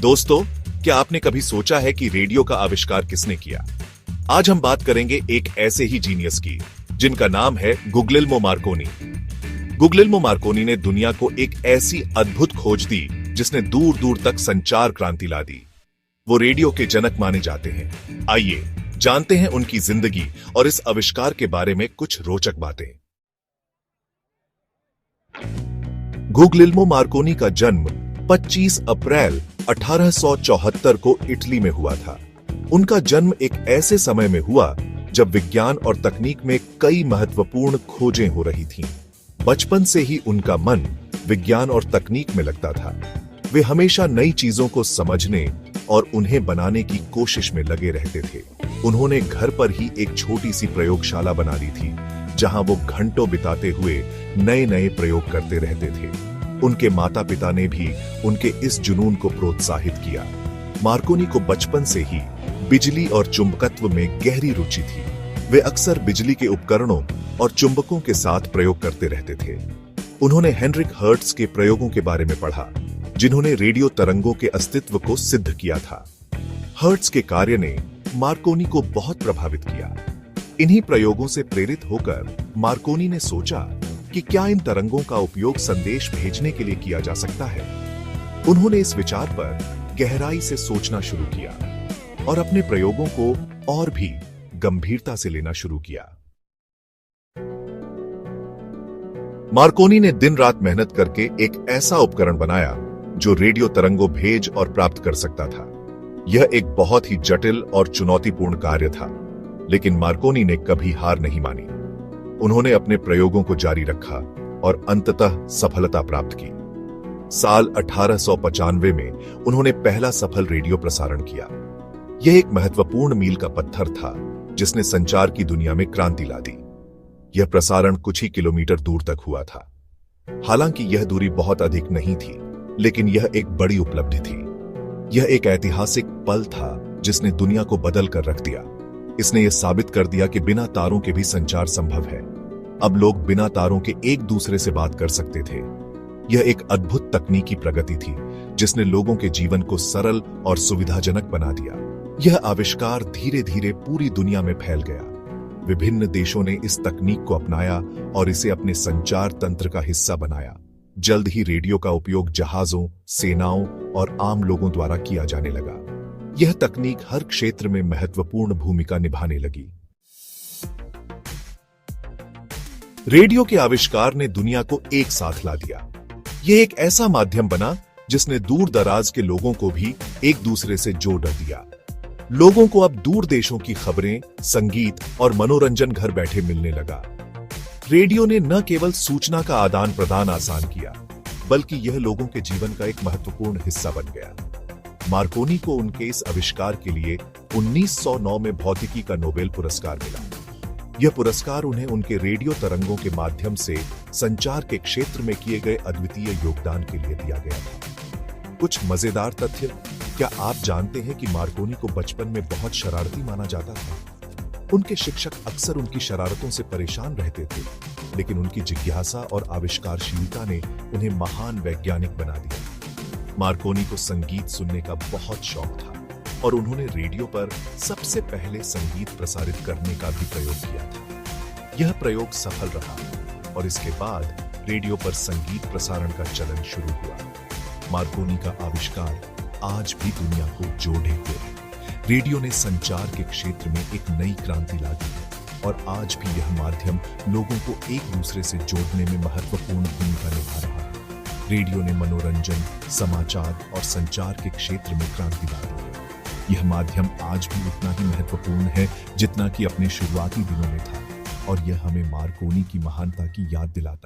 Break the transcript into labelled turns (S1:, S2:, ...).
S1: दोस्तों, क्या आपने कभी सोचा है कि रेडियो का आविष्कार किसने किया? आज हम बात करेंगे एक ऐसे ही जीनियस की, जिनका नाम है गुग्लिल्मो मार्कोनी। गुग्लिल्मो मार्कोनी ने दुनिया को एक ऐसी अद्भुत खोज दी जिसने दूर दूर तक संचार क्रांति ला दी। वो रेडियो के जनक माने जाते हैं। आइए जानते हैं उनकी जिंदगी और इस आविष्कार के बारे में कुछ रोचक बातें। गुग्लिल्मो मार्कोनी का जन्म 25 अप्रैल 1874 को इटली में हुआ था। उनका जन्म एक ऐसे समय में हुआ जब विज्ञान और तकनीक में कई महत्वपूर्ण खोजें हो रही थीं। बचपन से ही उनका मन विज्ञान और तकनीक में लगता था। वे हमेशा नई चीजों को समझने और उन्हें बनाने की कोशिश में लगे रहते थे। उन्होंने घर पर ही एक छोटी सी प्रयोगशाला बना ली थी, जहां वो घंटों बिताते हुए नए नए प्रयोग करते रहते थे। उनके माता पिता ने भी उनके इस जुनून को प्रोत्साहित किया। मार्कोनी को बचपन से ही बिजली और चुंबकत्व में गहरी रुचि थी। वे अक्सर बिजली के उपकरणों और चुंबकों के साथ प्रयोग करते रहते थे। उन्होंने हेनरिक हर्ट्ज के प्रयोगों के बारे में पढ़ा, जिन्होंने रेडियो तरंगों के अस्तित्व को सिद्ध किया था। हर्ट्ज के कार्य ने मार्कोनी को बहुत प्रभावित किया। इन्हीं प्रयोगों से प्रेरित होकर मार्कोनी ने सोचा कि क्या इन तरंगों का उपयोग संदेश भेजने के लिए किया जा सकता है। उन्होंने इस विचार पर गहराई से सोचना शुरू किया और अपने प्रयोगों को और भी गंभीरता से लेना शुरू किया। मार्कोनी ने दिन रात मेहनत करके एक ऐसा उपकरण बनाया जो रेडियो तरंगों भेज और प्राप्त कर सकता था। यह एक बहुत ही जटिल और चुनौतीपूर्ण कार्य था, लेकिन मार्कोनी ने कभी हार नहीं मानी। उन्होंने अपने प्रयोगों को जारी रखा और अंततः सफलता प्राप्त की। साल 1895 में उन्होंने पहला सफल रेडियो प्रसारण किया। यह एक महत्वपूर्ण मील का पत्थर था, जिसने संचार की दुनिया में क्रांति ला दी। यह प्रसारण कुछ ही किलोमीटर दूर तक हुआ था। हालांकि यह दूरी बहुत अधिक नहीं थी, लेकिन यह एक बड़ी उपलब्धि थी। यह एक ऐतिहासिक पल था जिसने दुनिया को बदल कर रख दिया। इसने यह साबित कर दिया कि बिना तारों के भी संचार संभव है। अब लोग बिना तारों के एक दूसरे से बात कर सकते थे। यह एक अद्भुत तकनीकी प्रगति थी, जिसने लोगों के जीवन को सरल और सुविधाजनक बना दिया। यह आविष्कार धीरे धीरे पूरी दुनिया में फैल गया। विभिन्न देशों ने इस तकनीक को अपनाया और इसे अपने संचार तंत्र का हिस्सा बनाया। जल्द ही रेडियो का उपयोग जहाजों, सेनाओं और आम लोगों द्वारा किया जाने लगा। यह तकनीक हर क्षेत्र में महत्वपूर्ण भूमिका निभाने लगी। रेडियो के आविष्कार ने दुनिया को एक साथ ला दिया। यह एक ऐसा माध्यम बना जिसने दूर दराज के लोगों को भी एक दूसरे से जोड़ दिया। लोगों को अब दूर देशों की खबरें, संगीत और मनोरंजन घर बैठे मिलने लगा। रेडियो ने न केवल सूचना का आदान प्रदान आसान किया, बल्कि यह लोगों के जीवन का एक महत्वपूर्ण हिस्सा बन गया। मार्कोनी को उनके इस आविष्कार के लिए 1909 में भौतिकी का नोबेल पुरस्कार मिला। यह पुरस्कार उन्हें उनके रेडियो तरंगों के माध्यम से संचार के क्षेत्र में किए गए अद्वितीय योगदान के लिए दिया गया था। कुछ मजेदार तथ्य। क्या आप जानते हैं कि मार्कोनी को बचपन में बहुत शरारती माना जाता था? उनके शिक्षक अक्सर उनकी शरारतों से परेशान रहते थे, लेकिन उनकी जिज्ञासा और आविष्कारशीलता ने उन्हें महान वैज्ञानिक बना दिया। मार्कोनी को संगीत सुनने का बहुत शौक था और उन्होंने रेडियो पर सबसे पहले संगीत प्रसारित करने का भी प्रयोग किया था। यह प्रयोग सफल रहा और इसके बाद रेडियो पर संगीत प्रसारण का चलन शुरू हुआ। मार्कोनी का आविष्कार आज भी दुनिया को जोड़े हुए है। रेडियो ने संचार के क्षेत्र में एक नई क्रांति ला दी है और आज भी यह माध्यम लोगों को एक दूसरे से जोड़ने में महत्वपूर्ण भूमिका निभा रहा है। रेडियो ने मनोरंजन, समाचार और संचार के क्षेत्र में क्रांति ला दी है। यह माध्यम आज भी उतना ही महत्वपूर्ण है जितना कि अपने शुरुआती दिनों में था और यह हमें मार्कोनी की महानता की याद दिलाता है।